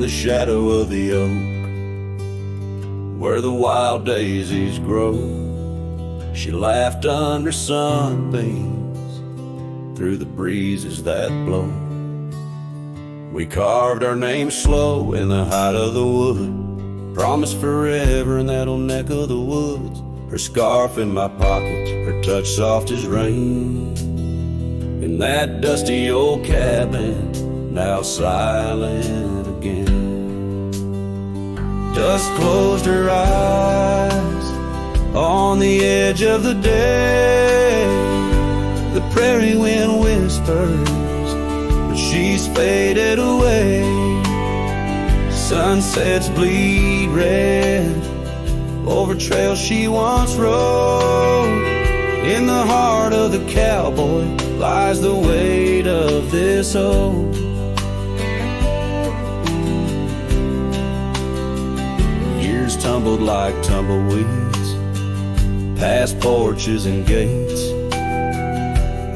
the shadow of the oak, where the wild daisies grow. She laughed under sunbeams, through the breezes that blow. We carved our names slow in the height of the wood, promised forever in that old neck of the woods. Her scarf in my pocket, her touch soft as rain, in that dusty old cabin, now silent again. Dust closed her eyes on the edge of the day. The prairie wind whispers, but she's faded away. Sunsets bleed red over trails she once rode. In the heart of the cowboy lies the weight of this old. Years tumbled like tumbleweeds past porches and gates.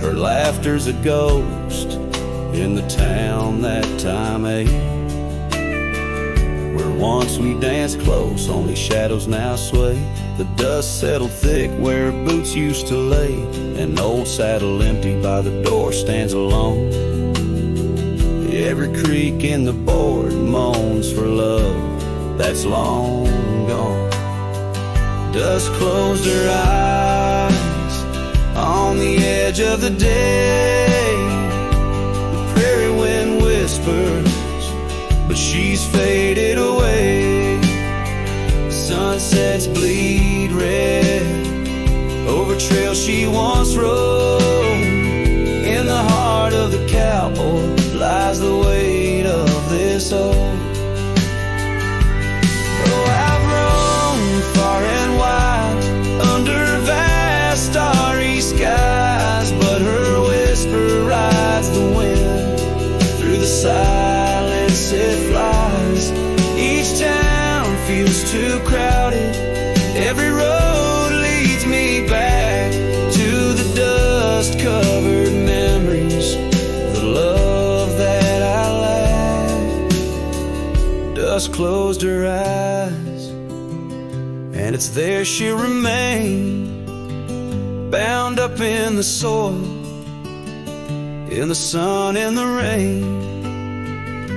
Her laughter's a ghost in the town that time ate, where once we danced close, only shadows now sway. The dust settled thick where her boots used to lay. An old saddle empty by the door stands alone. Every creak in the board moans for love that's long gone. Dust closed her eyes on the edge of the day. The prairie wind whispers, but she's faded away. Sunsets bleed red over trails she once rode. In the heart of the cowboy lies the weight of this old. Oh, I've roamed far and wide under vast starry skies, but her whisper rides the wind through the silence it flies. Each town feels too crowded, every road leads me back to the dust-covered memories, the love that I lack. Dust closed her eyes, and it's there she'll remain, bound up in the soil, in the sun and the rain.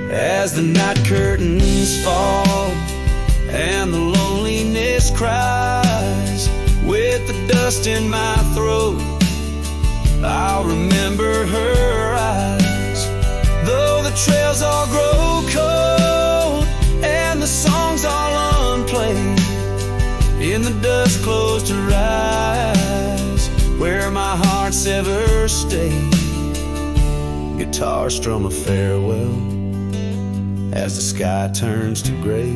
As the night curtains fall and the loneliness cries, with the dust in my throat, I'll remember her eyes. Though the trails all grow cold and the songs all unplayed, in the dust closed her eyes, where my heart's ever stayed. Guitar strum a farewell as the sky turns to gray.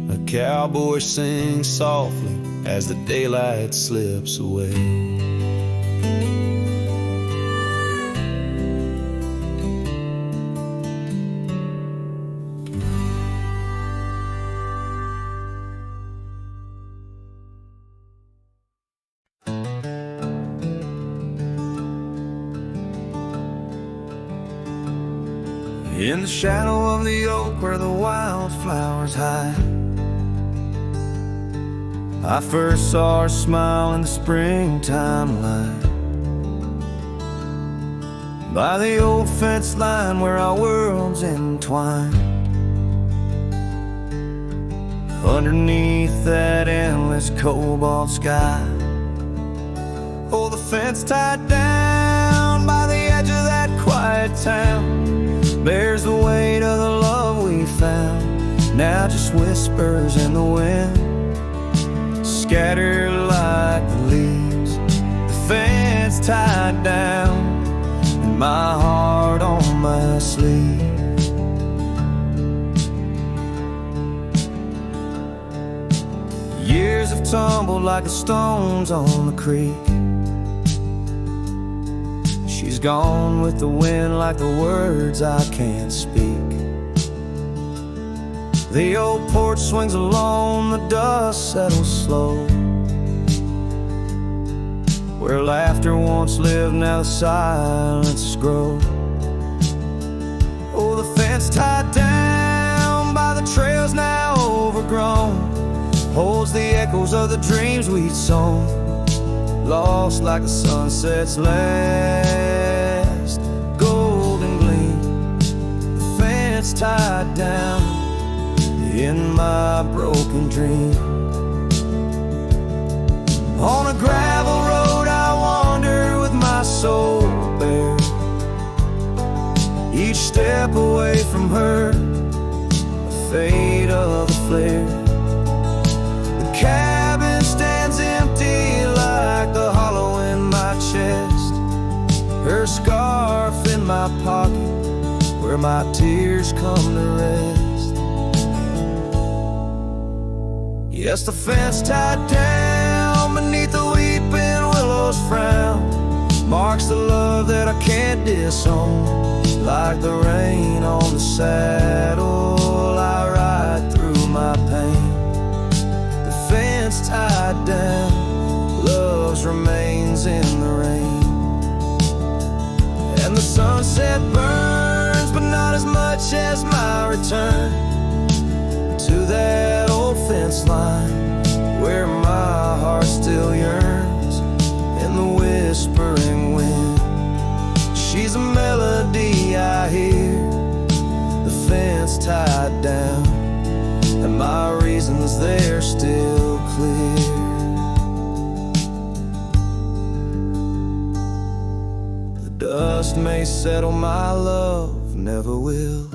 A cowboy sings softly as the daylight slips away. In the shadow of the oak where the wildflowers hide, I first saw her smile in the springtime light. By the old fence line where our worlds entwine, underneath that endless cobalt sky. Oh, the fence tied down by the edge of that quiet town bears the weight of the love we found. Now just whispers in the wind, scattered like the leaves. The fence tied down and my heart on my sleeve. Years have tumbled like the stones on the creek. She's gone with the wind like the words I can't speak. The old porch swings alone, the dust settles slow. Where laughter once lived, now the silence grows. Oh, the fence tied down grown, holds the echoes of the dreams we'd sown, lost like the sunset's last golden gleam. The fence tied down in my broken dream. On a gravel road I wander with my soul bare, each step away from her, the fate of a flare. The cabin stands empty like the hollow in my chest, her scarf in my pocket where my tears come to rest. Yes, the fence tied down beneath the weeping willows frown marks the love that I can't disown. Like the rain on the saddle, I ride through my pain. The fence tied down, love's remains in the rain. And the sunset burns, but not as much as my return to that old fence line where my heart still yearns in the whispering wind. She's a melody I hear, the fence tied down, and my reasons they're still clear. The dust may settle, my love never will.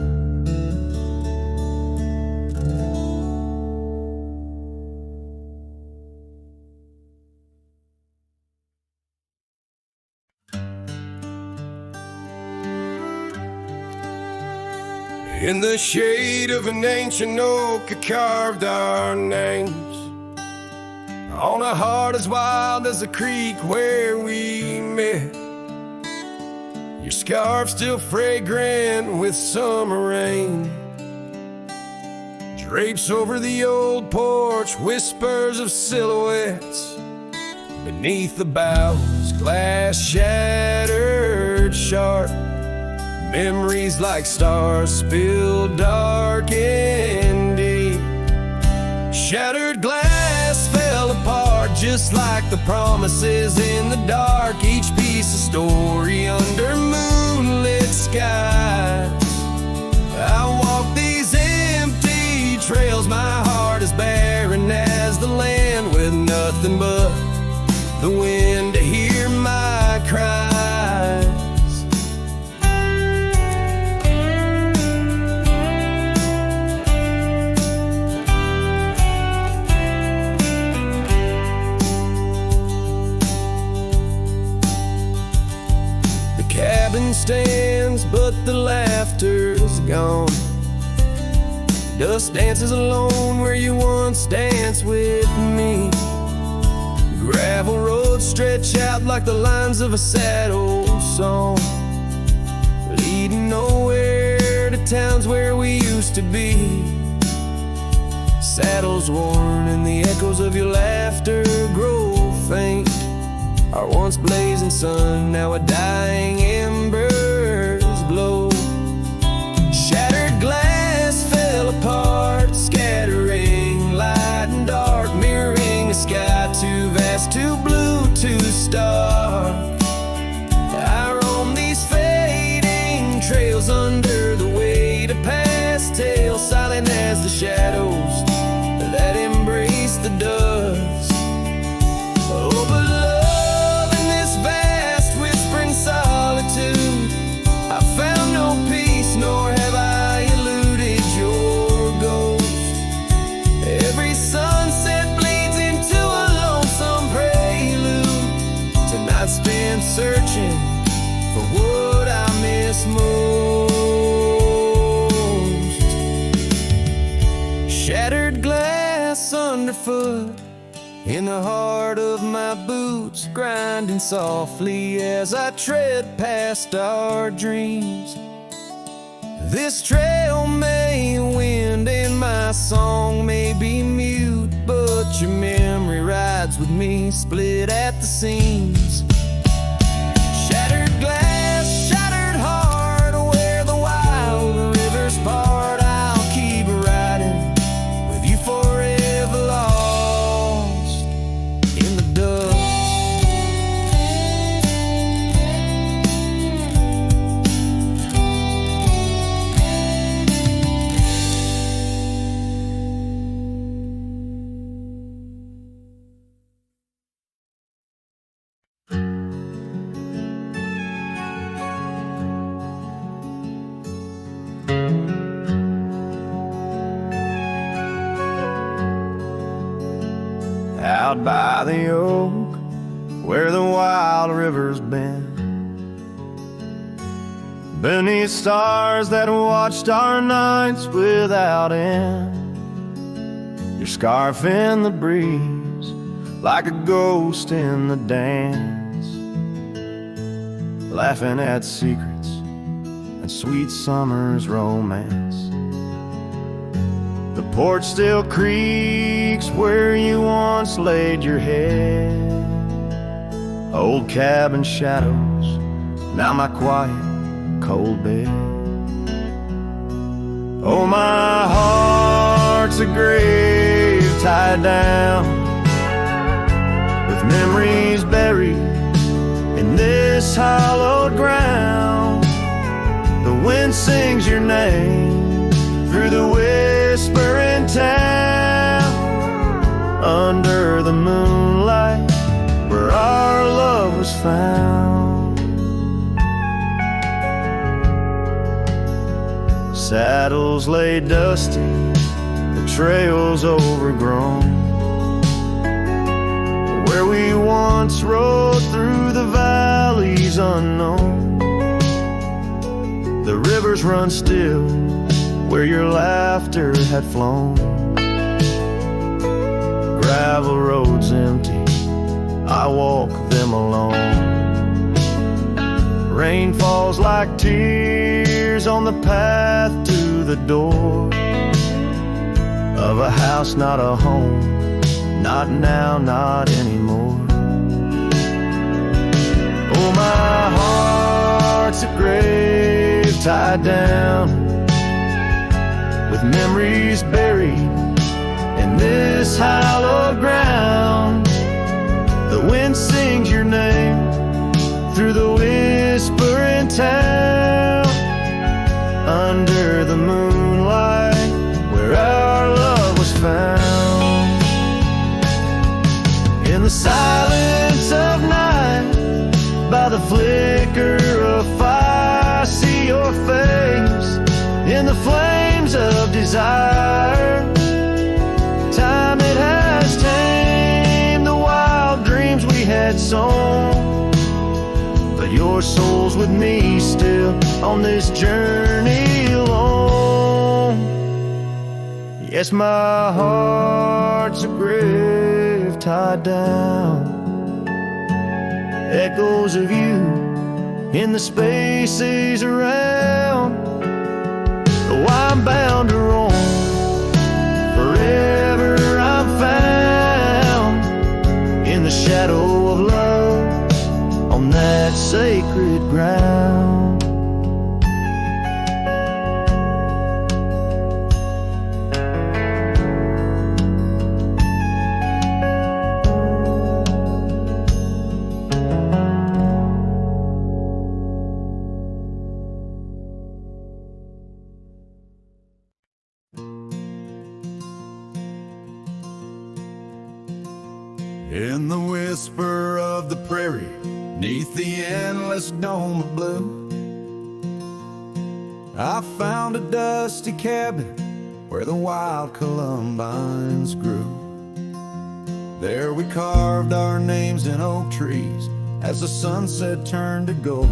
In the shade of an ancient oak, I carved our names on a heart as wild as the creek where we met. Your scarf still fragrant with summer rain drapes over the old porch, whispers of silhouettes beneath the boughs, glass shattered sharp. Memories like stars spilled dark and deep. Shattered glass fell apart just like the promises in the dark. Each piece a story under moonlit skies. I walk these empty trails, my heart is barren as the land, with nothing but the wind to hear my cries. Cabin stands, but the laughter's gone. Dust dances alone where you once danced with me. Gravel roads stretch out like the lines of a sad old song, leading nowhere to towns where we used to be. Saddles worn and the echoes of your laughter grow faint. Our once blazing sun, now a dying embers glow. Shattered glass fell apart, scattering light and dark, mirroring a sky too vast, too blue, too stark. I roam these fading trails under the weight of past tales, silent as the shadows that embrace the dust. Oh, but I found no peace, nor have I eluded your ghost. Every sunset bleeds into a lonesome prelude to nights spent searching for what I miss most. Shattered glass underfoot, in the heart of my boots, grinding softly as I tread past our dreams. This trail may wind and my song may be mute, but your memory rides with me, split at the seams. Shattered glass, shattered heart, where the wild rivers part, I'll keep riding with you forever. out by the oak where the wild river's been. Beneath stars that watched our nights without end. Your scarf in the breeze, like a ghost in the dance, laughing at secrets and sweet summer's romance. The porch still creaks where you once laid your head. Old cabin shadows, now my quiet cold bed. Oh, my heart's a grave tied down with memories buried in this hallowed ground. The wind sings your name through the whispering town, under the moonlight where our love was found. Saddles lay dusty, the trails overgrown, where we once rode through the valleys unknown. The rivers run still where your laughter had flown. Gravel roads empty, I walk them alone. Rain falls like tears on the path to the door of a house, not a home, not now, not anymore. Oh, my heart's a grave tied down with memories buried in this hallowed ground. The wind sings your name through the whispering town, under the moonlight where our love was found. In the silence of night, by the flicker of fire, I see your face in the flames of desire. Time it has tamed the wild dreams we had sown, but your soul's with me still on this journey alone. Yes, my heart's a grave tied down, echoes of you in the spaces around. Oh, I'm bound to roam, forever I'm found in the shadow of love on that sacred ground. In the whisper of the prairie, neath the endless dome of blue, I found a dusty cabin where the wild columbines grew. There we carved our names in oak trees as the sunset turned to gold.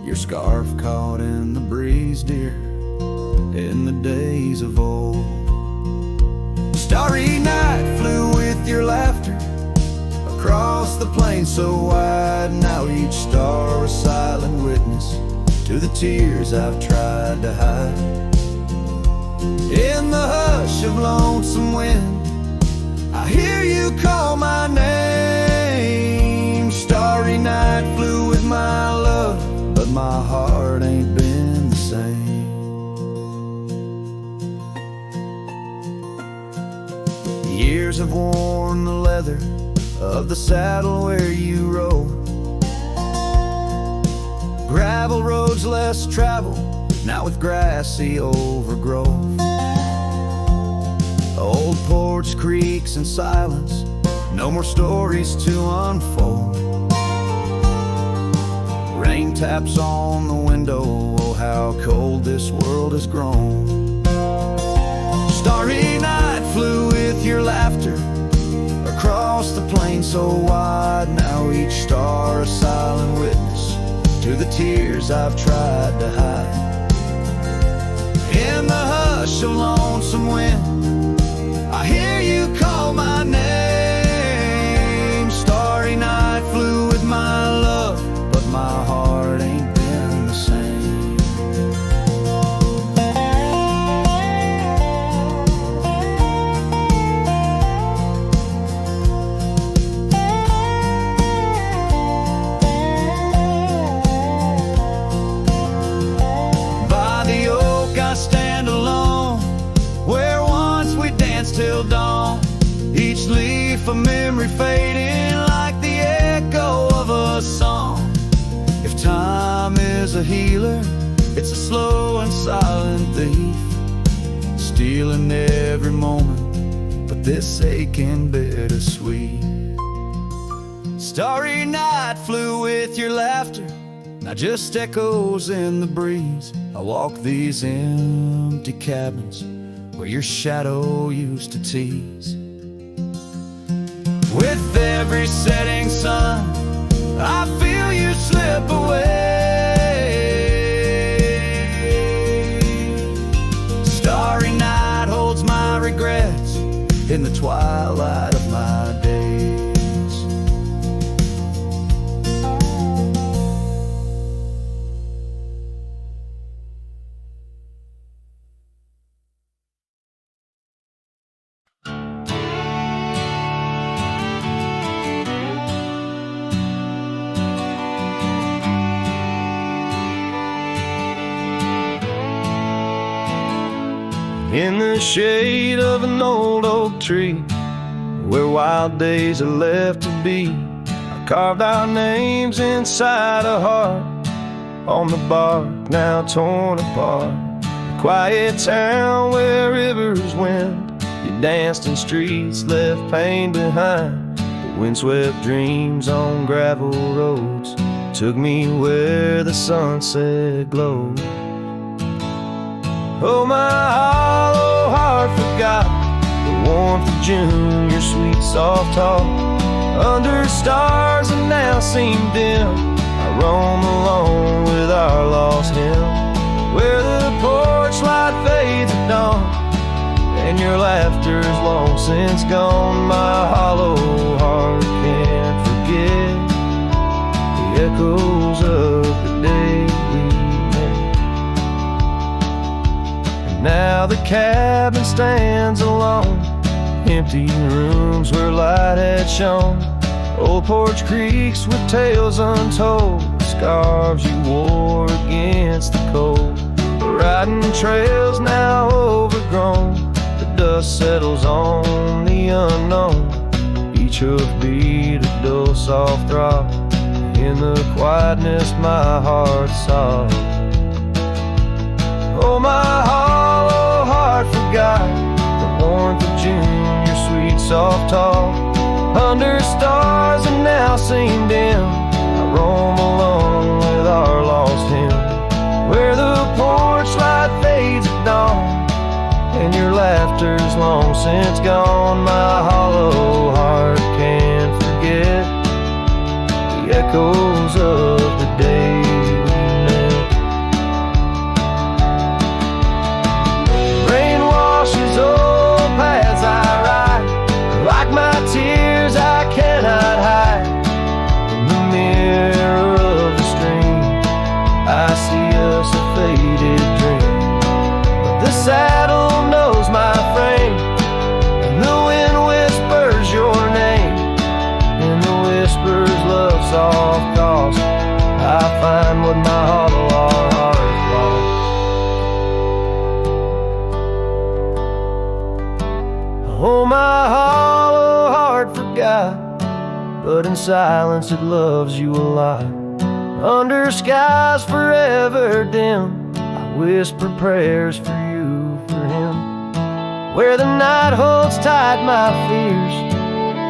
Your scarf caught in the breeze, dear, in the days of old. Starry night flew with your laughter across the plain so wide. Now each star a silent witness to the tears I've tried to hide. In the hush of lonesome wind, I hear you call my name. Starry night flew with my love, but my heart ain't been the same. Years have worn the leather of the saddle where you rode. Gravel roads less traveled, now with grassy overgrowth. Old porch creaks in silence, no more stories to unfold. Rain taps on the window, oh how cold this world has grown. Starry night flew with your laughter across the plain so wide. Now each star a silent witness to the tears I've tried to hide. In the hush of lonesome wind, I hear you call my name. Starry night flew with my love, but my heart ain't been the same. By the oak I stand alone, where once we danced till dawn. Each leaf a memory fading like the echo of a song. If time is a healer, it's a slow and silent thief, stealing every moment, but this aching bittersweet. Starry night flew with your laughter, now just echoes in the breeze. I walk these empty cabins where your shadow used to tease. With every setting sun, I feel you slip away. Starry night holds my regrets in the twilight of my days. In the shade of an old oak tree, where wild days are left to be, I carved our names inside a heart on the bark now torn apart. A quiet town where rivers wend, you danced in streets left pain behind. But windswept dreams on gravel roads took me where the sunset glowed. Oh, my hollow heart forgot the warmth of June, your sweet soft talk. Under stars that now seem dim, I roam alone with our lost hymn, where the porch light fades at dawn and your laughter's long since gone. My hollow heart can't forget the echoes of the day we met. Now the cabin stands alone, empty rooms where light had shone. Old porch creaks with tales untold, scarves you wore against the cold. Riding trails now overgrown, the dust settles on the unknown. Each hoofbeat a dull soft throb, in the quietness my heart sobs. Oh, my hollow heart forgot the warmth of June, your sweet soft talk. Under stars that now seem dim, I roam alone with our lost hymn, where the porch light fades at dawn and your laughter's long since gone. My hollow heart can't forget the echoes of the day we met. Rain washes old paths I ride, like my tears I cannot hide. In the mirror of the stream, I see us a faded dream, but the saddle knows my frame, and the wind whispers your name. In the whispers love soft calls, I find what my hollow heart lost. Oh, my hollow heart forgot, but in silence it loves you a lot. Under skies forever dim, I whisper prayers for you, for him, where the night holds tight my fears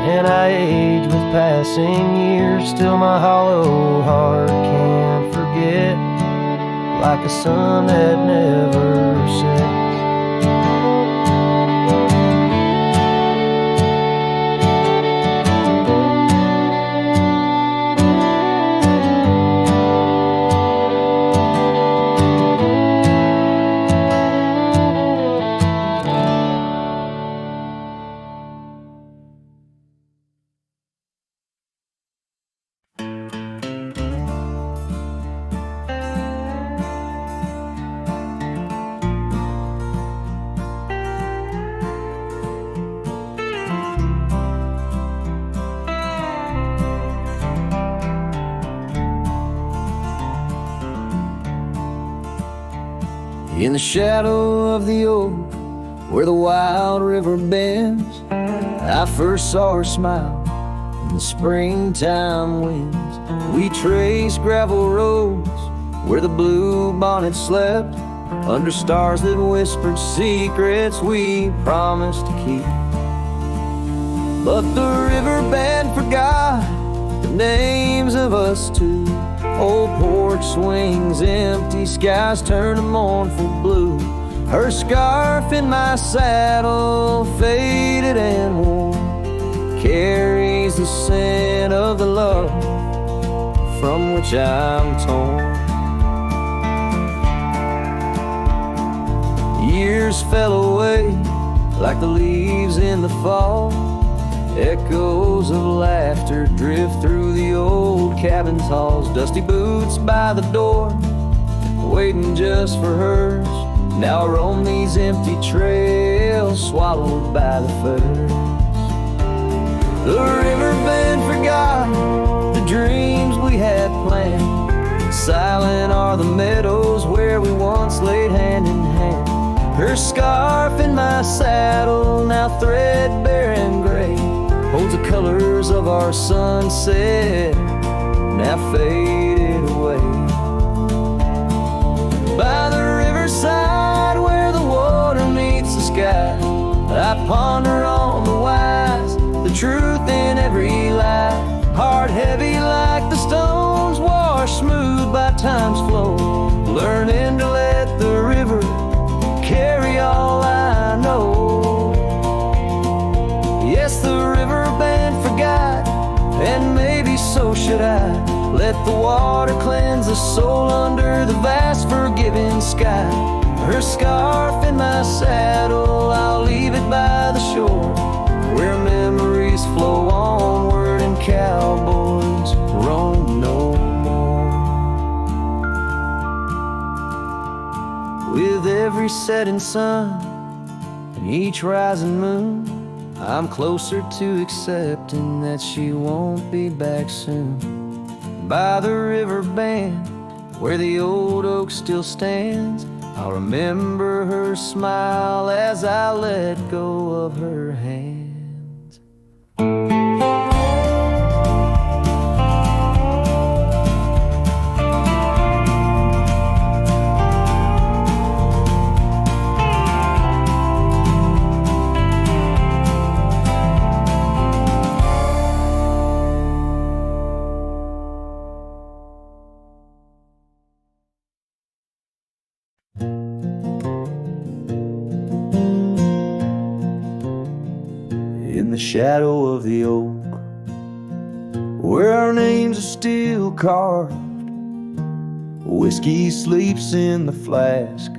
and I age with passing years. Still my hollow heart can't forget, like a sun that never sets. In the shadow of the oak, where the wild river bends, I first saw her smile in the springtime winds. We traced gravel roads where the blue bonnet slept, under stars that whispered secrets we promised to keep. But the river band forgot the names of us two. Old porch swings empty, skies turn to mournful blue. Her scarf in my saddle, faded and worn, carries the scent of the love from which I'm torn. Years fell away like the leaves in the fall. Echoes of laughter drift through the old cabin's halls. Dusty boots by the door, waiting just for hers. Now I roam these empty trails, swallowed by the furs. The riverbend forgot the dreams we had planned. Silent are the meadows where we once laid hand in hand. Her scarf in my saddle, now threadbare and gray, holds the colors of our sunset, now faded away. By the riverside where the water meets the sky, I ponder on the wise, the truth in every lie. Heart heavy like the stones, washed smooth by time's flow, learning to let the river carry all I know. Yes, the river band forgot, and maybe so should I. Let the water cleanse the soul under the vast forgiving sky. Her scarf in my saddle, I'll leave it by the shore, where memories flow onward and cowboys roam no more. With every setting sun and each rising moon, I'm closer to accepting that she won't be back soon. By the river band, where the old oak still stands, I'll remember her smile as I let go of her hands. In the shadow of the oak, where our names are still carved, whiskey sleeps in the flask,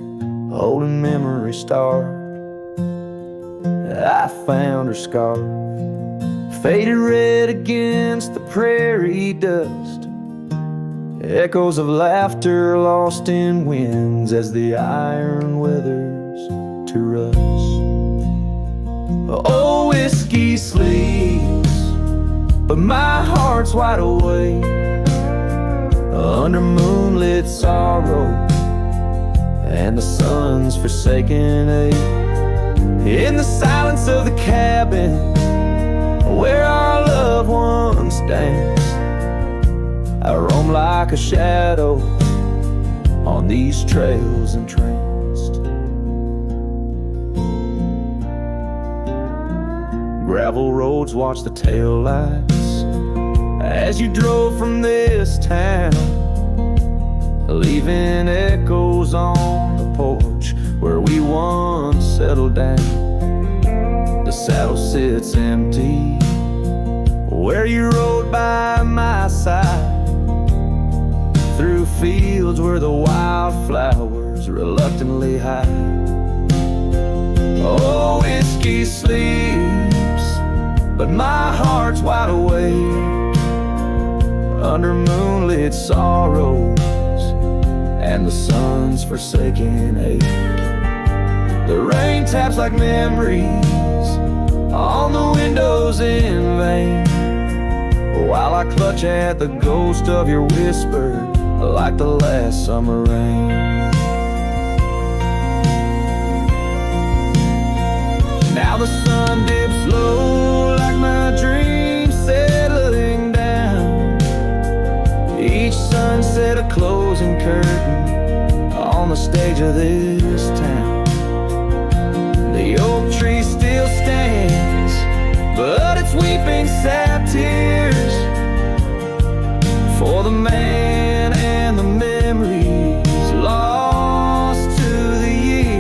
holding memory starved. I found her scarf, faded red against the prairie dust, echoes of laughter lost in winds as the iron weathers to rust. Oh, whiskey sleeps, but my heart's wide awake, under moonlit sorrow and the sun's forsaken ache. In the silence of the cabin where our loved ones danced, I roam like a shadow on these trails entranced. Gravel roads watch the tail lights as you drove from this town, leaving echoes on the porch where we once settled down. The saddle sits empty where you rode by my side, through fields where the wildflowers reluctantly hide. Oh, whiskey sleeps, but my heart's wide awake, under moonlit sorrows and the sun's forsaken ache. The rain taps like memories on the windows in vain, while I clutch at the ghost of your whisper like the last summer rain. Now the sun dips low like my dreams settling down. Each sunset a closing curtain on the stage of this town. The oak tree still stands, but it's weeping sad tears for the man and the memories lost to the years.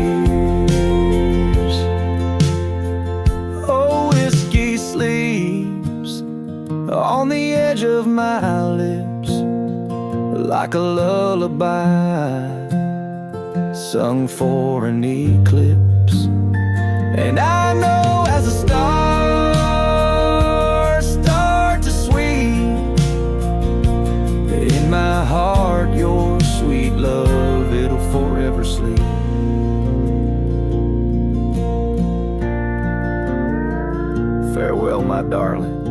Oh, whiskey sleeps on the edge of my lips like a lullaby sung for an eclipse. And I know as the stars start to sweep in my heart, your sweet love, it'll forever sleep. Farewell, my darling,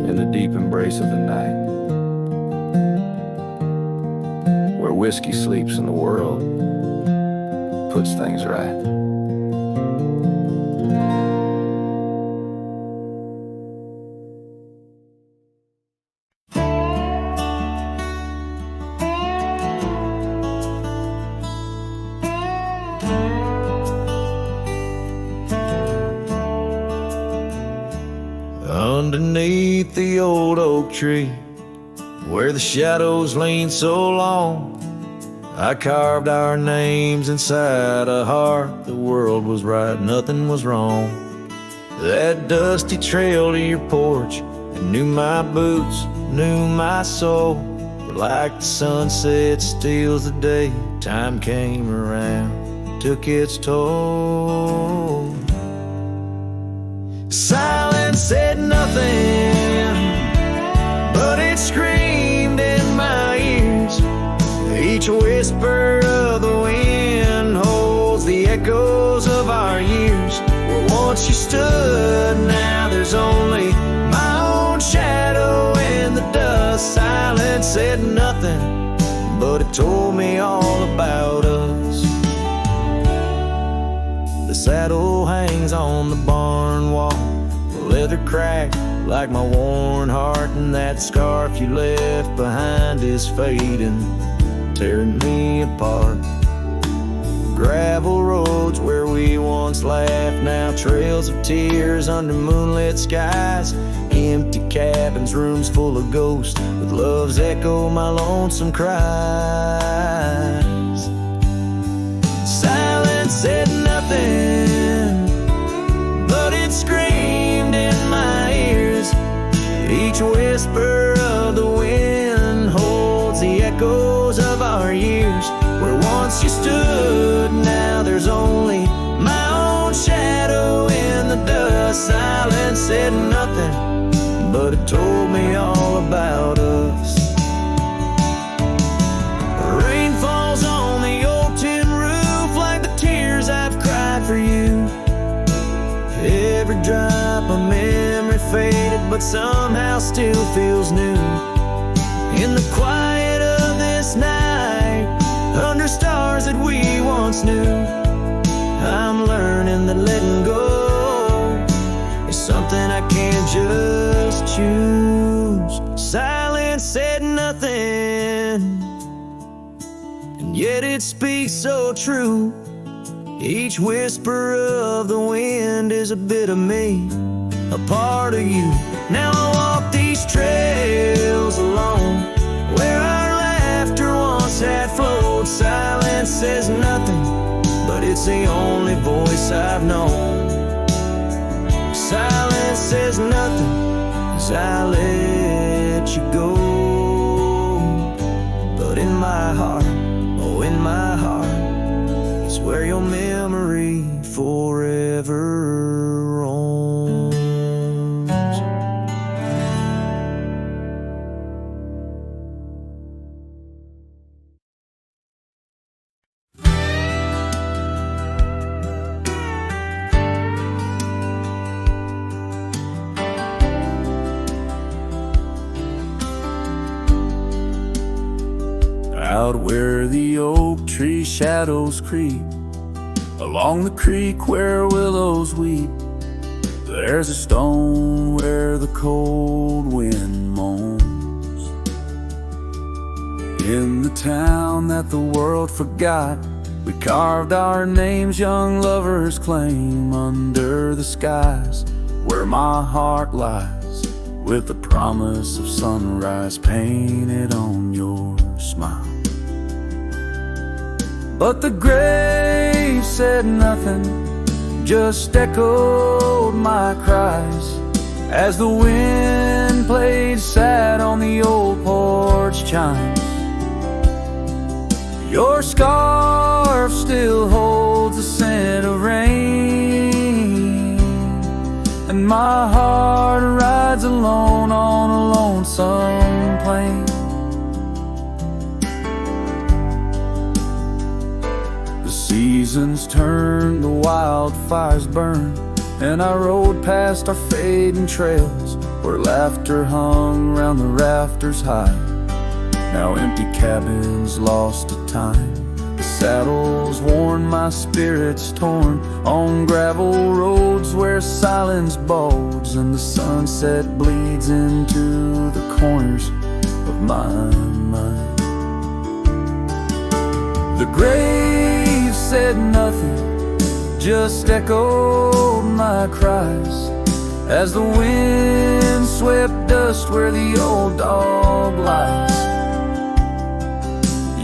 in the deep embrace of the night, where whiskey sleeps and the world puts things right. Underneath the old oak tree, where the shadows lean so long, I carved our names inside a heart. The world was right, nothing was wrong. That dusty trail to your porch, I knew my boots, knew my soul. But like the sunset steals the day, time came around, took its toll. Silence said nothing, but it screamed in my ears. Each whisper of the wind holds the echoes of our years. Where once you stood, now there's only my own shadow in the dust. Silence said nothing, but it told me all about us. The saddle hangs on the barn wall, the leather cracked like my worn heart, and that scarf you left behind is fading, tearing me apart. Gravel roads where we once laughed, now trails of tears under moonlit skies. Empty cabins, rooms full of ghosts, with love's echo, my lonesome cries. Silence said nothing, but it screamed in my ears. Each whisper of the wind holds the echoes of our years. Where once you stood, now there's only my own shadow in the dust. Silence said nothing, but it told me all about us. Rain falls on the old tin roof like the tears I've cried for you. Every drop of memory faded, but somehow still feels new. In the quiet of this night, under stars that we once knew, I'm learning that letting go is something I can't just choose. Silence said nothing, and yet it speaks so true. Each whisper of the wind is a bit of me, a part of you. Now I walk these trails alone, where our laughter once had flowed. Silence says nothing, but it's the only voice I've known. Silence says nothing as I let you go. But in my heart, oh in my heart, it's where your memory forever roams. Out where the oak tree shadows creep, a Along the creek where willows weep, there's a stone where the cold wind moans. In the town that the world forgot, we carved our names, young lovers claim, under the skies where my heart lies, with the promise of sunrise painted on your smile. But the grave said nothing, just echoed my cries, as the wind played sad on the old porch chimes. Your scarf still holds the scent of rain, and my heart rides alone on a lonesome plain. The seasons turn, the wildfires burn, and I rode past our fading trails where laughter hung round the rafters high. Now empty cabins lost to time, the saddles worn, my spirits torn, on gravel roads where silence bulges and the sunset bleeds into the corners of my mind. The grave said nothing, just echoed my cries, as the wind swept dust where the old dog lies.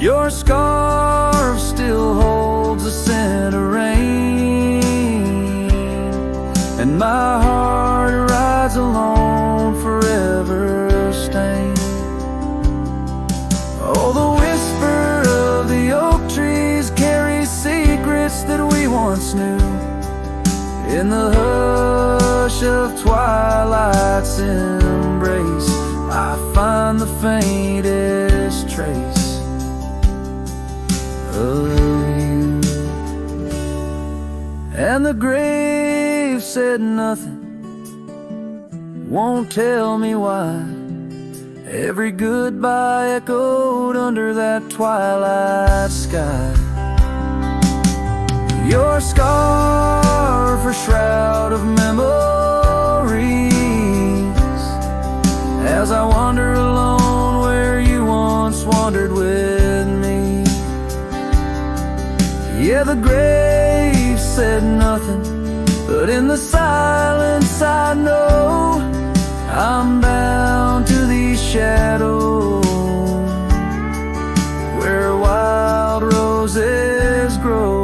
Your scarf still holds the scent of rain, and my heart rides alone, forever stained. Oh, the whisper of the oak trees carries secrets that we once knew. In the hush of twilight's embrace, I find the faintest trace of you. And the grave said nothing, won't tell me why. Every goodbye echoed under that twilight sky. Your scarf, a shroud of memories, as I wander alone where you once wandered with me. Yeah, the grave said nothing, but in the silence I know I'm bound to these shadows where wild roses grow.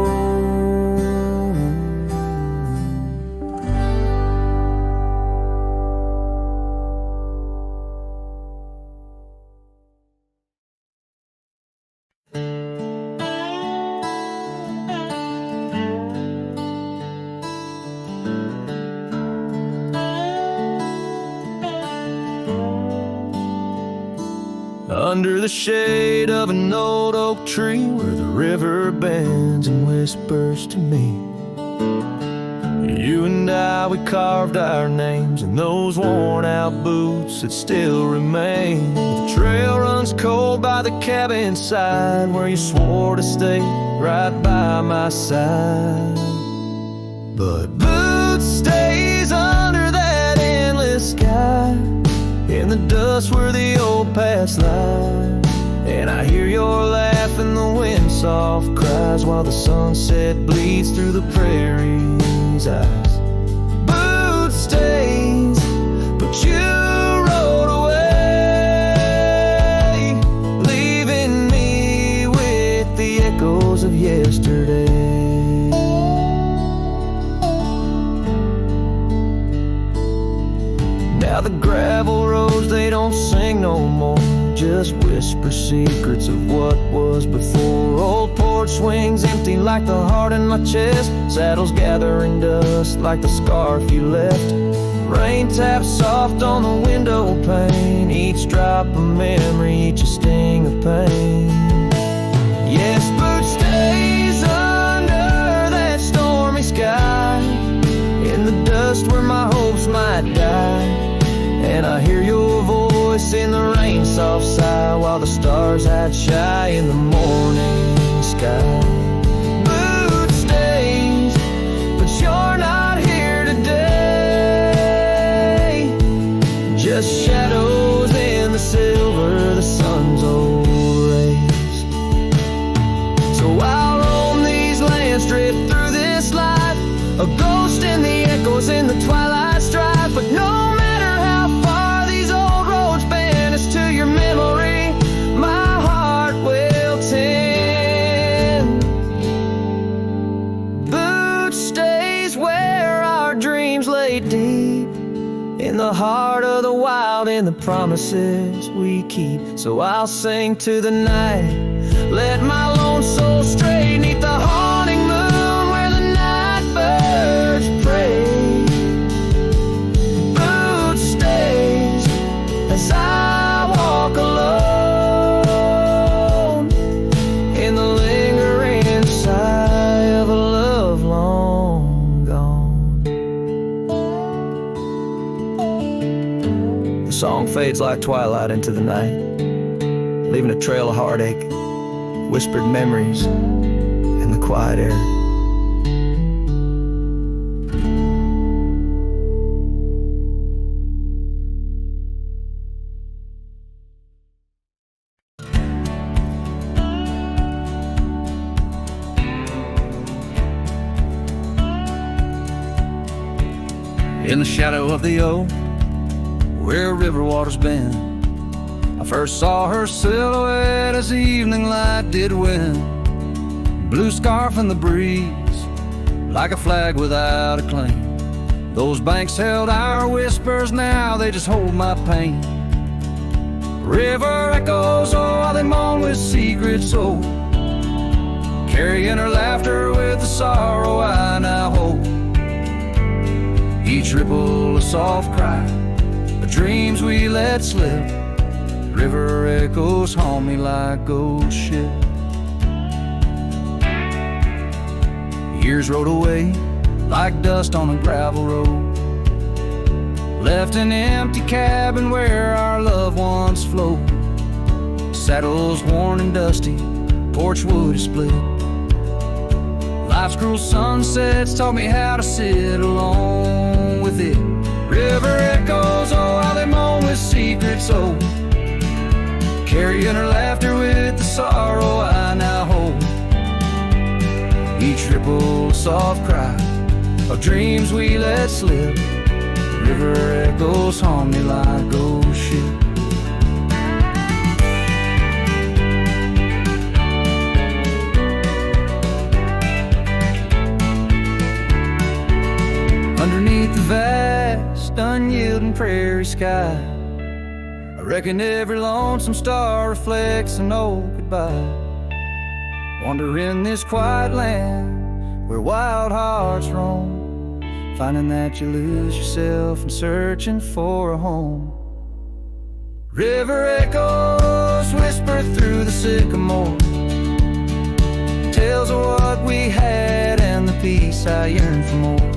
Under the shade of an old oak tree, where the river bends and whispers to me, you and I, we carved our names in those worn out boots that still remain. The trail runs cold by the cabin side, where you swore to stay right by my side. But boots stays under that endless sky, in the dust where the old past lies. And I hear your laugh and the wind soft cries, while the sunset bleeds through the prairie's eyes. Boot stains, but you rode away, leaving me with the echoes of yesterday. Now the gravel roads, they don't sing no more, just whisper secrets of what was before. Old porch swings empty like the heart in my chest, saddles gathering dust like the scarf you left. Rain taps soft on the window pane, each drop a memory, each a sting of pain. Yes, boot stays under that stormy sky, in the dust where my hopes might die. And I hear your voice in the rain soft sigh, while the stars hide shy in the morning sky. Boot stains, lost in the echoes in the twilight strife. But no matter how far these old roads bend us to your memory, my heart will tend. Boot stays where our dreams lay deep, in the heart of the wild, in the promises we keep. So I'll sing to the night, let my lone soul stray 'neath the haunting moon where the night birds pray. Boot stays as I walk alone in the lingering sigh of a love long gone. The song fades like twilight into the night, leaving a trail of heartache, whispered memories in the quiet air. In the shadow of the oak, where river waters bend, I first saw her silhouette as the evening light did win. Blue scarf in the breeze, like a flag without a claim. Those banks held our whispers, now they just hold my pain. River echoes, oh, how they moan with secret soul, carrying her laughter with the sorrow I now hold. Each ripple a soft cry, the dreams we let slip. River echoes haunt me like ghost ship. Years rode away like dust on a gravel road, left an empty cabin where our loved ones float. Saddles worn and dusty, porch wood is split. Life's cruel sunsets taught me how to sit alone with it. River echoes, oh, how they moan with secret soul, carrying her laughter with the sorrow I now hold. Each ripple a soft cry of dreams we let slip. River echoes haunt me like ghost ship. Underneath the vast, unyielding prairie sky, I reckon every lonesome star reflects an old goodbye. Wander in this quiet land where wild hearts roam, finding that you lose yourself and searching for a home. River echoes whisper through the sycamore, tales of what we had and the peace I yearn for more.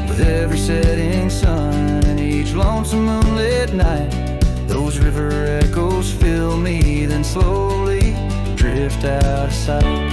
With every setting sun and each lonesome moonlit night, those river echoes fill me, then slowly drift out of sight.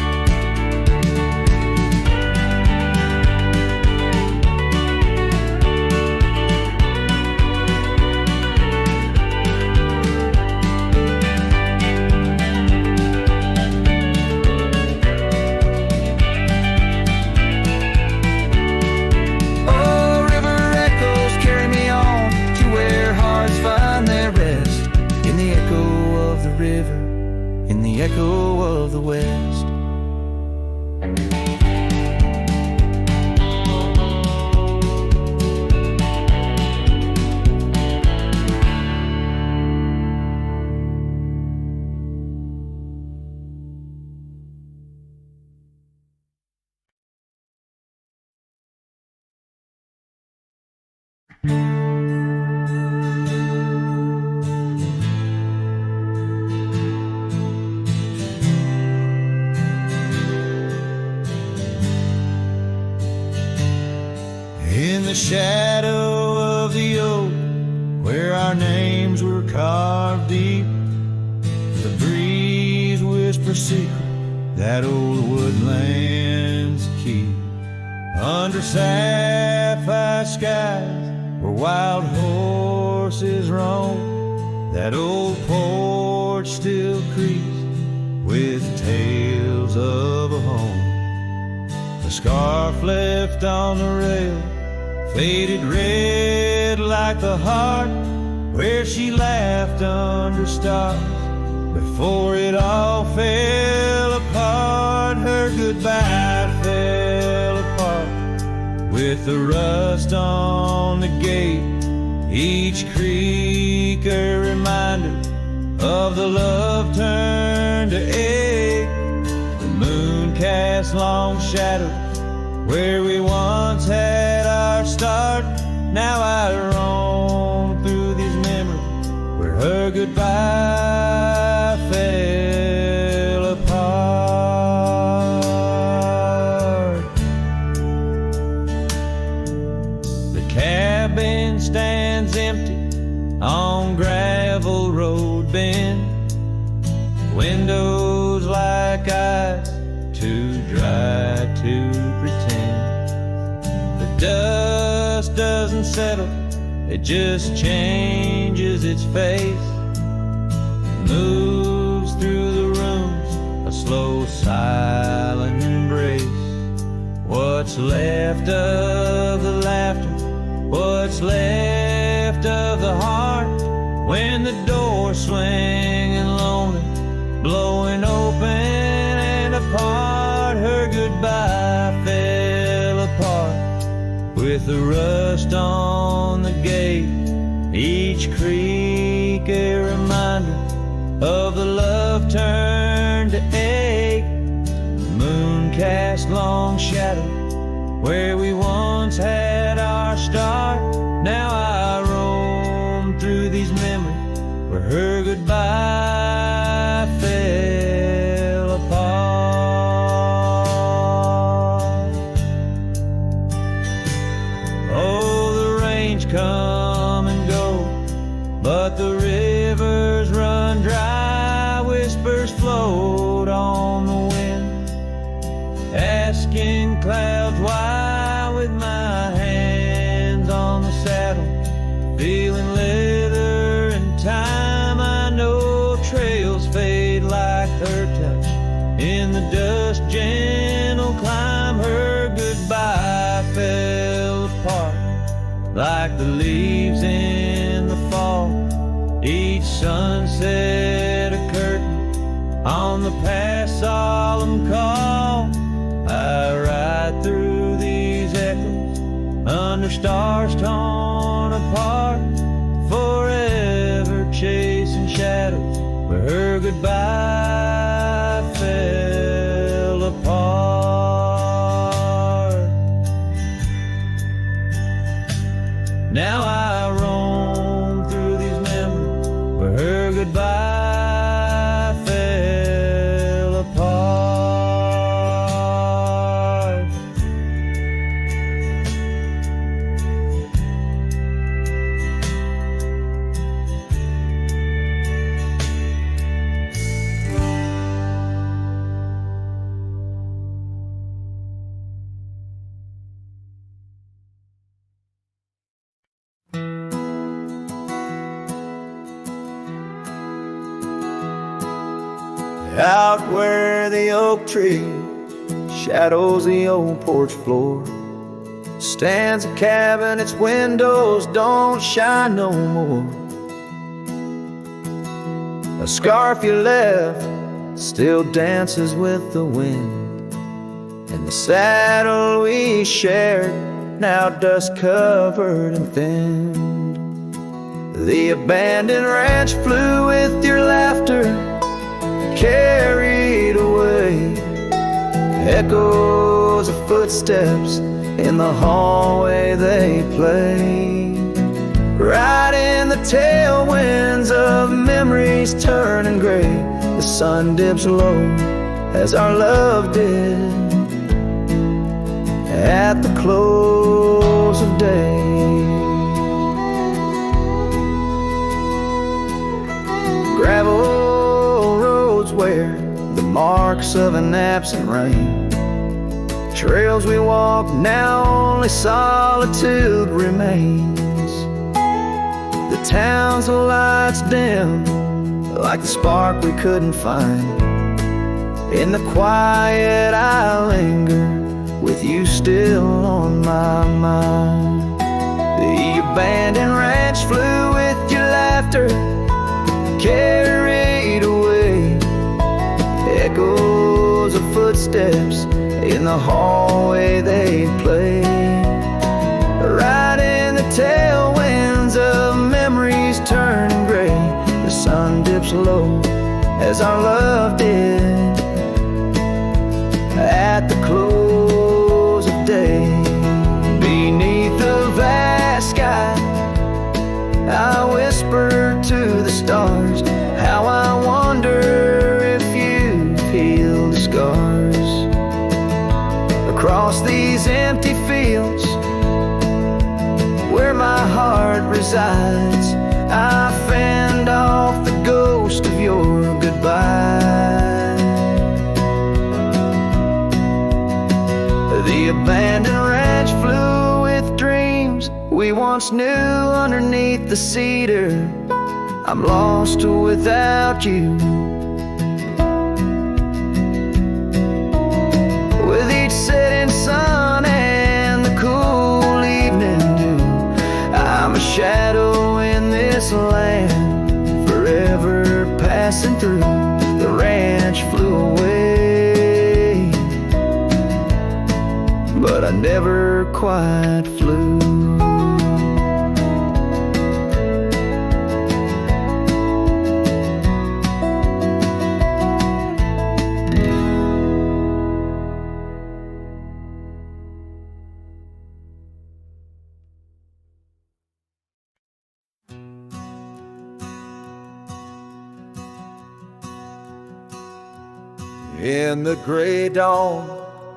Echo of the West. In the shadow of the oak, where our names were carved deep, the breeze whispers secret that old woodlands keep. Under sapphire skies where wild horses roam, that old porch still creaks with tales of a home. The scarf left on the rail, faded red like the heart where she laughed under stars before it all fell apart. Her goodbye fell apart with the rust on the gate, each creak a reminder of the love turned to ache. The moon cast long shadows where we once had our start. Now I roam through these memories where her goodbye fell apart. The cabin stands empty on gravel road bend, windows like eyes too dry to pretend. The dust doesn't settle, it just changes its face, moves through the rooms, a slow silent embrace. What's left of the laughter, what's left of the heart, when the door swinging lonely, blowing open and apart. Her goodbye fell apart with the rust on the gate, each creak a reminder of the love turned to ache. The moon cast long shadow where we once had our start. Now I roam through these memories where her goodbye fell apart. Oh, the rains come and go, but the rivers run dry. Whispers float on the wind, asking clouds why. With my hands on the saddle, feeling leather and time, I know trails fade like her touch in the dust, gentle climb. Her goodbye fell apart like the leaves in the fall, each sunset a curtain on the past solemn call. I ride through these echoes under stars torn apart, forever chasing shadows where her goodbye fell apart. Now I roam through these memories where her goodbye fell apart. Out where the oak tree shadows the old porch floor, stands a cabin, its windows don't shine no more. A scarf you left still dances with the wind, and the saddle we shared now dust covered and thinned. The abandoned ranch flew with your laughter, carried away echoes of footsteps in the hallway they play, right in the tailwinds of memories turning gray. The sun dips low as our love did at the close of day. Gravel roads where the marks of an absent rain, trails we walk now only solitude remains. The town's lights dim like the spark we couldn't find. In the quiet I linger with you still on my mind. The abandoned ranch flew with your laughter, carried away echoes of footsteps in the hallway they play. Right in the tailwinds of memories turning gray, the sun dips low as our love did at the close of day. Beneath the vast sky, I whisper to the stars how I wonder if you've healed the scars. Across these empty fields where my heart resides, I fend off the ghost of your goodbye. The abandoned ranch flew with dreams we once knew underneath the cedar. I'm lost without you. With each setting sun and the cool evening dew, I'm a shadow in this land, forever passing through. The ranch flew away, but I never quite flew. In the gray dawn,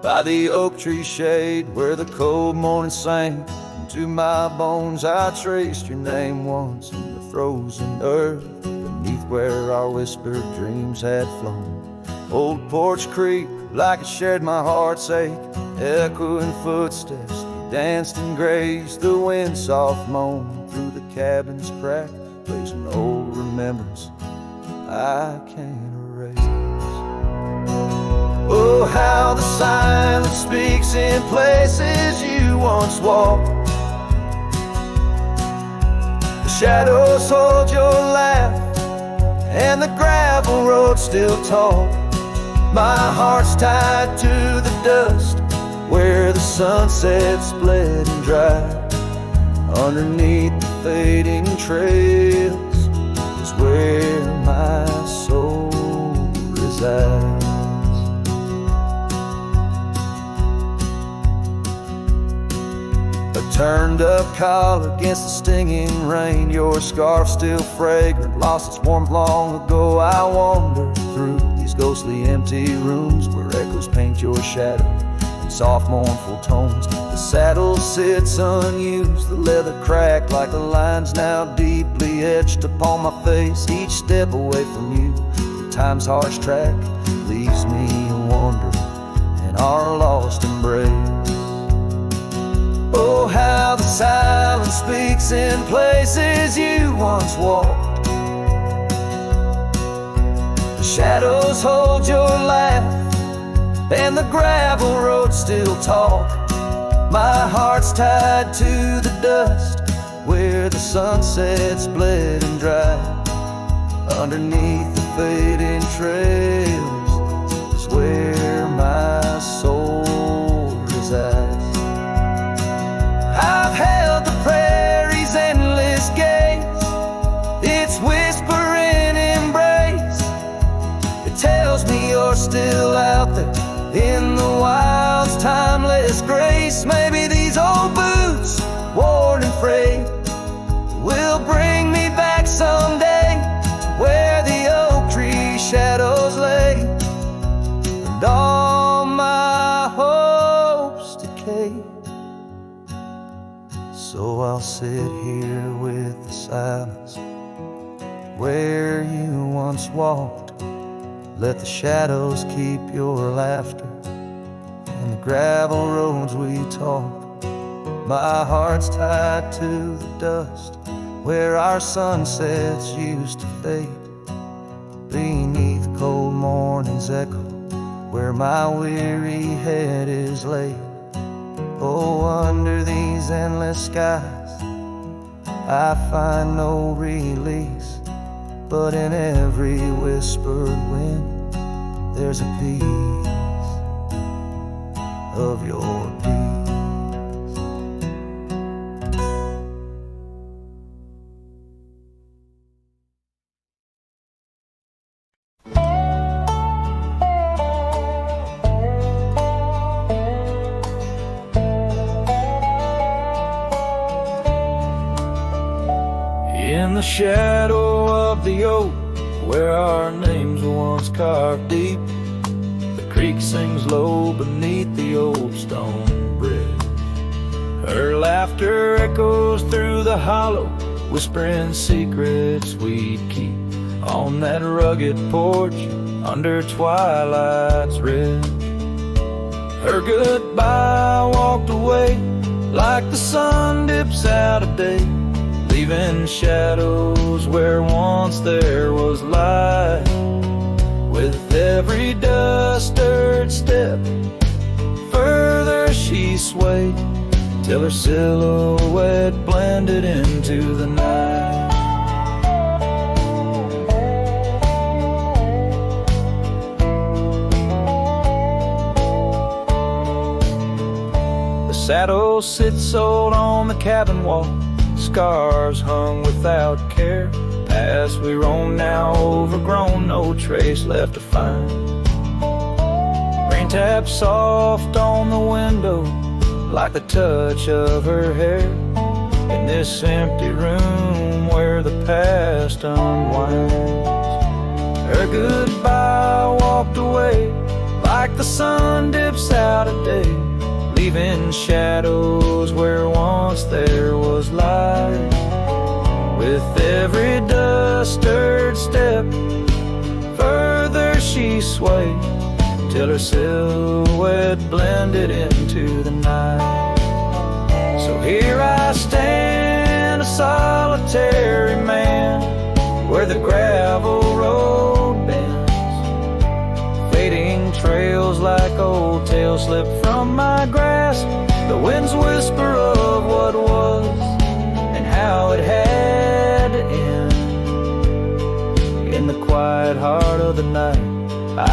by the oak tree shade, where the cold morning sank into my bones, I traced your name once in the frozen earth, beneath where our whispered dreams had flown. Old porch creak like it shared my heart's ache, echoing footsteps they danced and grazed. The wind soft moan through the cabin's crack plays an old remembrance I can't erase. Oh, how the silence speaks in places you once walked. The shadows hold your laugh, and the gravel road still talk. My heart's tied to the dust, where the sunset's bled and dry. Underneath the fading trails is where my soul resides. Turned up collar against the stinging rain, your scarf still fragrant, lost its warmth long ago. I wander through these ghostly empty rooms where echoes paint your shadow in soft mournful tones. The saddle sits unused, the leather cracked like the lines now deeply etched upon my face. Each step away from you, time's harsh track leaves me wandering in our lost embrace. Oh, how the silence speaks in places you once walked. The shadows hold your laugh, and the gravel road still talk. My heart's tied to the dust, where the sunset's bled and dry. Underneath the fading trails is where my soul resides. I've held the prairie's endless gaze, its whispering embrace. It tells me you're still out there in the wild's timeless grace. Maybe these old boots, worn and frayed, will bring me back someday to where the oak tree shadows lay, and all my hopes decay. So I'll sit here with the silence where you once walked. Let the shadows keep your laughter and the gravel roads we talk. My heart's tied to the dust where our sunsets used to fade. Beneath cold morning's echo where my weary head is laid. Oh, under these endless skies I find no release, but in every whispered wind there's a piece of your peace. In the shadow of the oak, where our names were once carved deep, the creek sings low beneath the old stone bridge. Her laughter echoes through the hollow, whispering secrets we'd keep on that rugged porch under twilight's ridge. Her goodbye walked away like the sun dips out of day, leaving shadows where once there was light. With every dust-stirred step, further she swayed, till her silhouette blended into the night. The saddle sits old on the cabin wall, scars hung without care. Past we roam now overgrown, no trace left to find. Rain taps soft on the window like the touch of her hair, in this empty room where the past unwinds. Her goodbye walked away like the sun dips out of day, leaving shadows where once there was light. With every dust-stirred step, further she swayed, till her silhouette blended into the night. So here I stand, a solitary man, where the gravel road bends, fading trails like old tales slip from my grasp. The wind's whisper of what was and how it had to end. In the quiet heart of the night I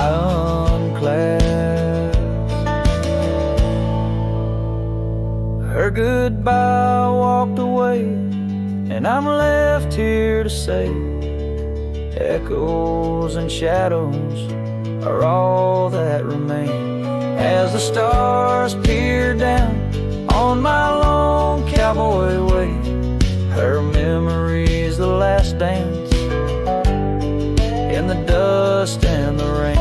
unclasp. Her goodbye walked away, and I'm left here to say, echoes and shadows are all that remain, as the stars peer down on my long cowboy way. Her memory's the last dance in the dust and the rain.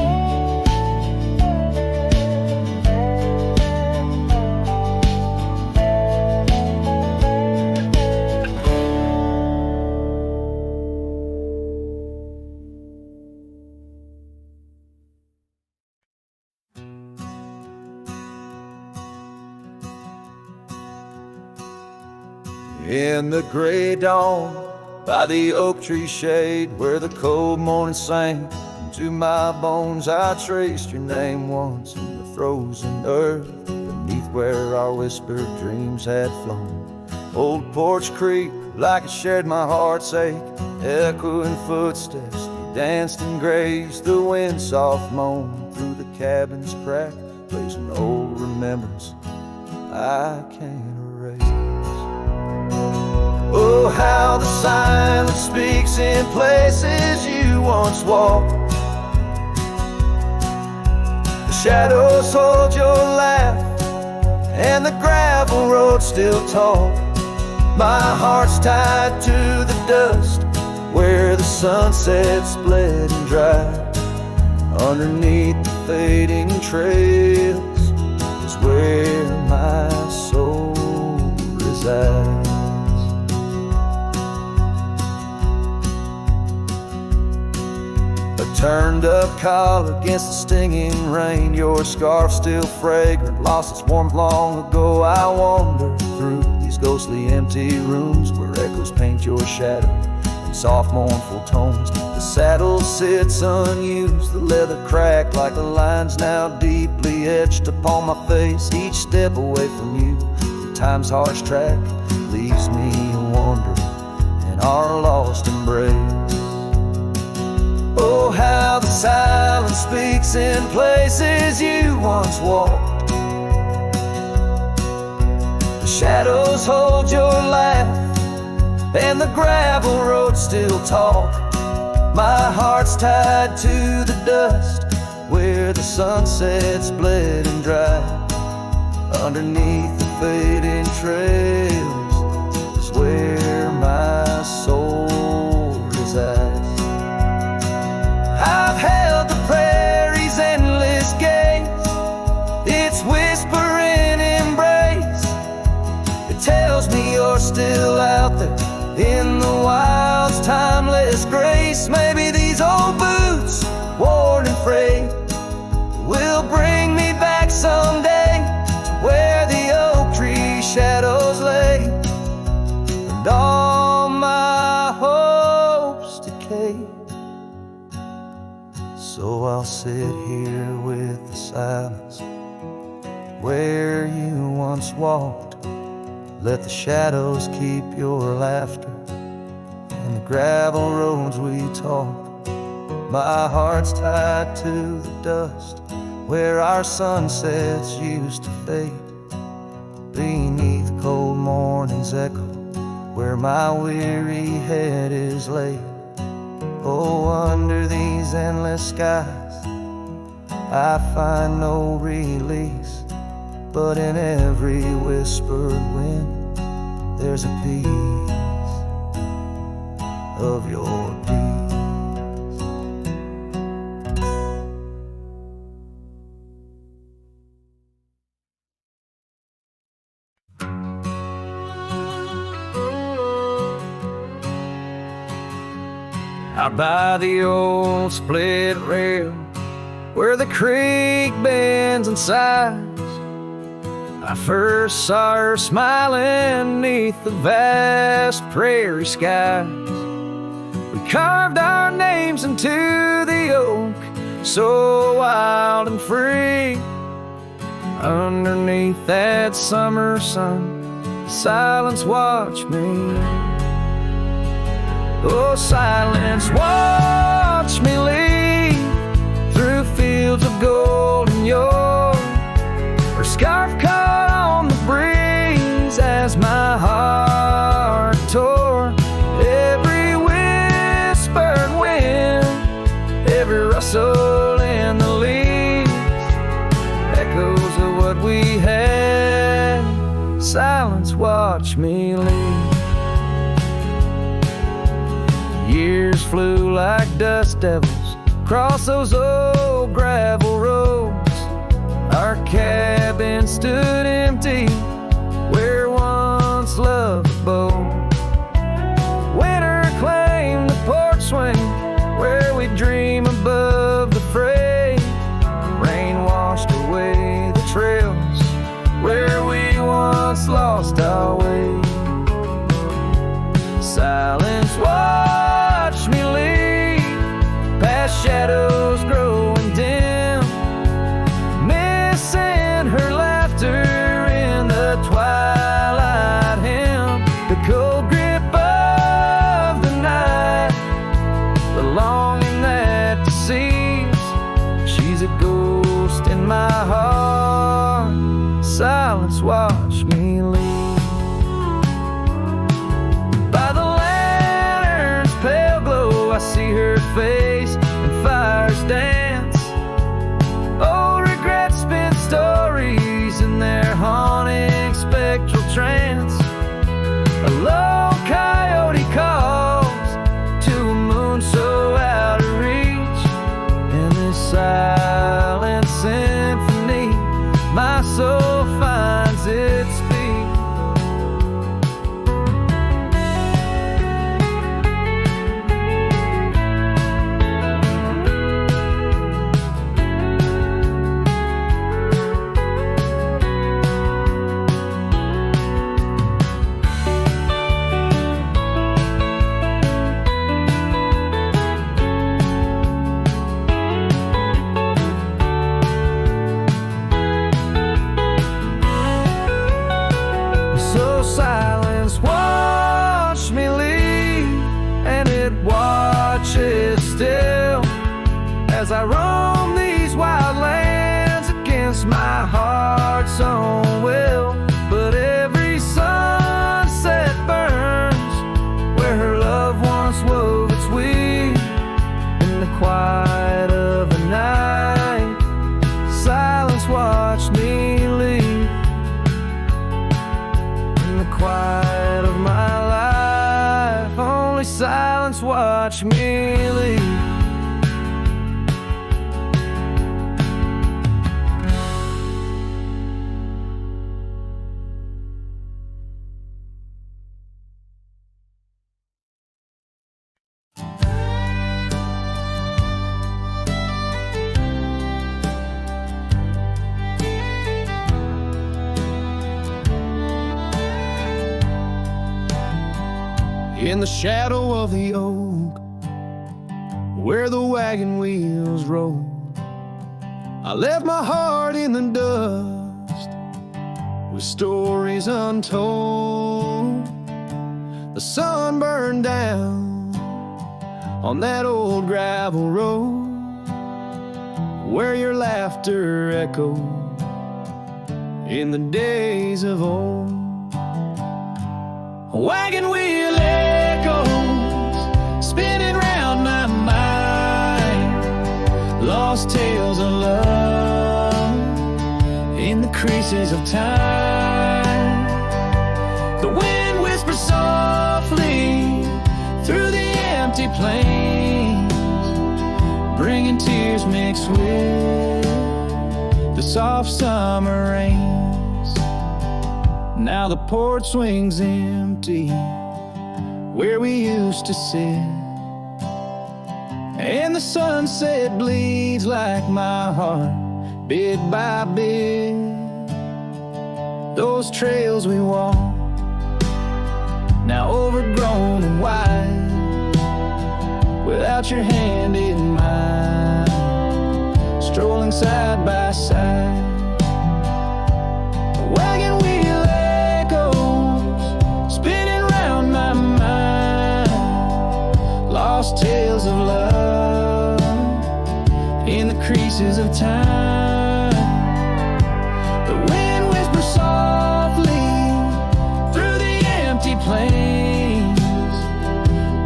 In the gray dawn, by the oak tree shade, where the cold morning sank into my bones, I traced your name once in the frozen earth, beneath where our whispered dreams had flown. Old Porch Creek, like it shared my heart's ache, echoing footsteps, you danced and grazed, the wind soft moan through the cabin's crack, plays an old remembrance I can't erase. Oh, how the silence speaks in places you once walked. The shadows hold your laugh, and the gravel road still tall. My heart's tied to the dust, where the sunset's bled and dry. Underneath the fading trails is where my soul resides. Turned up collar against the stinging rain, your scarf still fragrant, lost its warmth long ago. I wander through these ghostly empty rooms where echoes paint your shadow in soft mournful tones. The saddle sits unused, the leather cracked like the lines now deeply etched upon my face. Each step away from you time's harsh track leaves me wandering in our lost embrace. Oh, how the silence speaks in places you once walked. The shadows hold your laugh, and the gravel roads still talk. My heart's tied to the dust where the sunsets bled and dried. Underneath the fading trails is where my soul resides. I've held the prairie's endless gaze, its whispering embrace. It tells me you're still out there in the wild's timeless grace. Maybe these old boots, worn and frayed, will bring me back someday to where the oak tree shadows lay, and all my hopes decay. So I'll sit here with the silence where you once walked. Let the shadows keep your laughter and the gravel roads we talk. My heart's tied to the dust where our sunsets used to fade. Beneath cold morning's echo where my weary head is laid. Oh, under these endless skies I find no release, but in every whispered wind there's a piece of your peace. Out by the old split rail where the creek bends and sighs, I first saw her smiling neath the vast prairie skies. We carved our names into the oak, so wild and free. Underneath that summer sun, silence watched me. Oh, silence watch me lead through fields of gold and yore. Her scarf caught on the breeze as my heart tore. Every whispered wind, every rustle in the leaves, echoes of what we had. Silence watch me lead. Years flew like dust devils across those old gravel roads. Our cabin stood empty where once love abode. Winter claimed the porch swing where we dream above the fray. Rain washed away the trails where we once lost our way. Silence watch me lead past shadows growing dim, missing her laughter in the twilight hymn. The cold grip of the night, the longing that deceives. She's a ghost in my heart. Silence watch me lead. I see her face and fires dance. Old regrets spin stories in their haunting spectral trance. A low coyote calls to a moon so out of reach. In this silent symphony, my soul finds its speech. only silence watch me leave. In the shadow of the oak, where the wagon wheels roll, I left my heart in the dust with stories untold. The sun burned down on that old gravel road where your laughter echoed in the days of old. A wagon wheel echoes spinning round my mind, lost tales of love in the creases of time. The wind whispers softly through the empty plains, bringing tears mixed with the soft summer rains. Now the porch swings empty where we used to sit, and the sunset bleeds like my heart, bit by bit. Those trails we walk, now overgrown and wide, without your hand in mine, strolling side by side. A wagon wheel echoes spinning round my mind, lost tales of love in the creases of time. The wind whispers softly through the empty plains,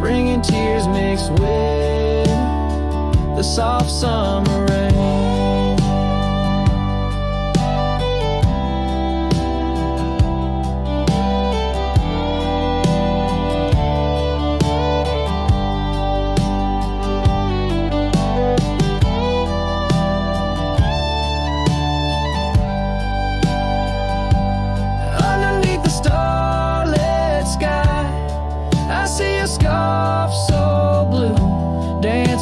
bringing tears mixed with the soft summer rain.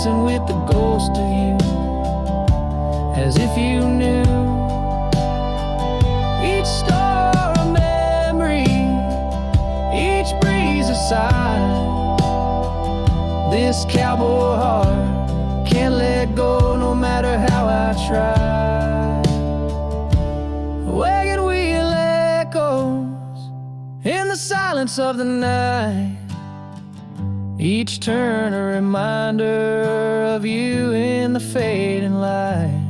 With the ghost of you, as if you knew each star a memory, each breeze a sigh. This cowboy heart can't let go no matter how I try. A wagon wheel echoes in the silence of the night, each turn a reminder of you in the fading light.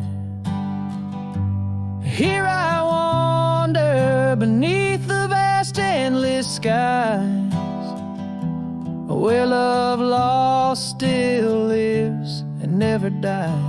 Here I wander beneath the vast endless skies, where love lost still lives and never dies.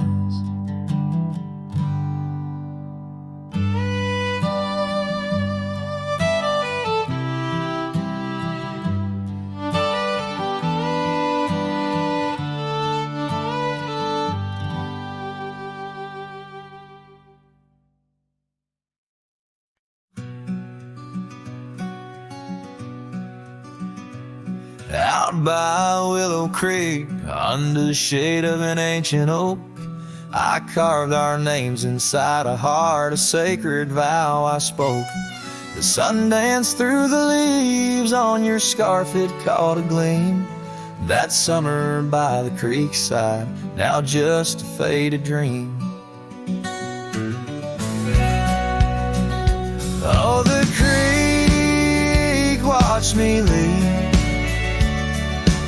Out by Willow Creek, under the shade of an ancient oak, I carved our names inside a heart, a sacred vow I spoke. The sun danced through the leaves on your scarf, it caught a gleam. That summer by the creek side, now just a faded dream. Oh, the creek watched me leave,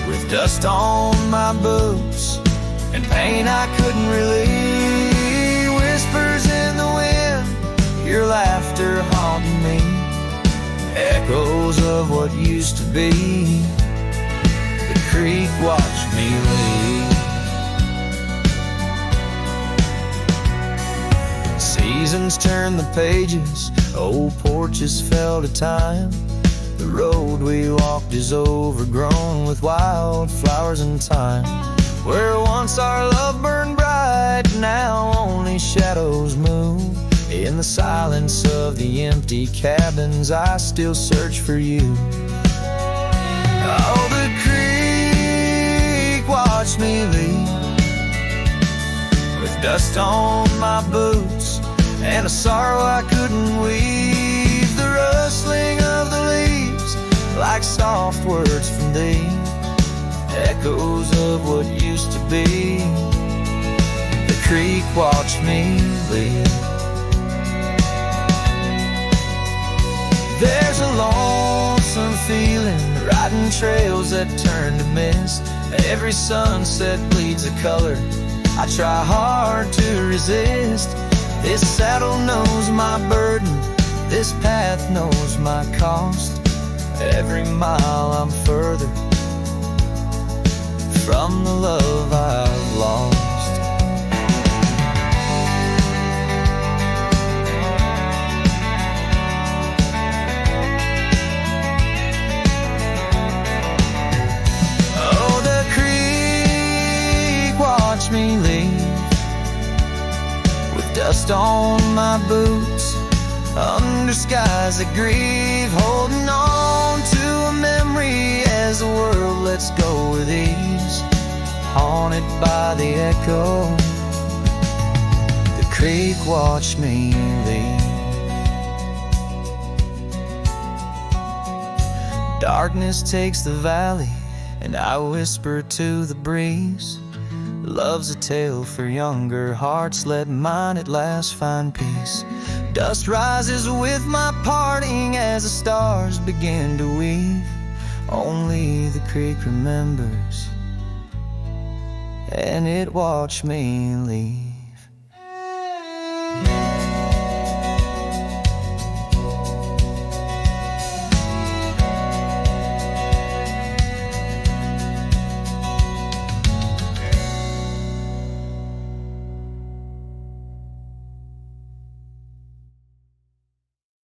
with dust on my boots and pain I couldn't relieve. Whispers in the wind, your laughter haunted me, echoes of what used to be. The creek watched me leave. Seasons turned the pages, old porches fell to time. The road we walked walked is overgrown with wildflowers and thyme. Where once our love burned bright, now only shadows move. In the silence of the empty cabins, I still search for you. Oh, the creek watched me leave, with dust on my boots and a sorrow I couldn't weave. The rustling of the leaves, like soft words from thee, echoes of what used to be. The creek watched me leave. There's a lonesome feeling, riding trails that turn to mist. Every sunset bleeds a color I try hard to resist. This saddle knows my burden, this path knows my cost. Every mile I'm further from the love I've lost. Oh, the creek watched me leave, with dust on my boots, under skies that grieve, holding on to a memory as the world lets go with ease, haunted by the echo. The creek watched me leave. Darkness takes the valley, and I whisper to the breeze, love's a tale for younger hearts, let mine at last find peace. Dust rises with my parting as the stars begin to weave. Only the creek remembers, and it watched me leave.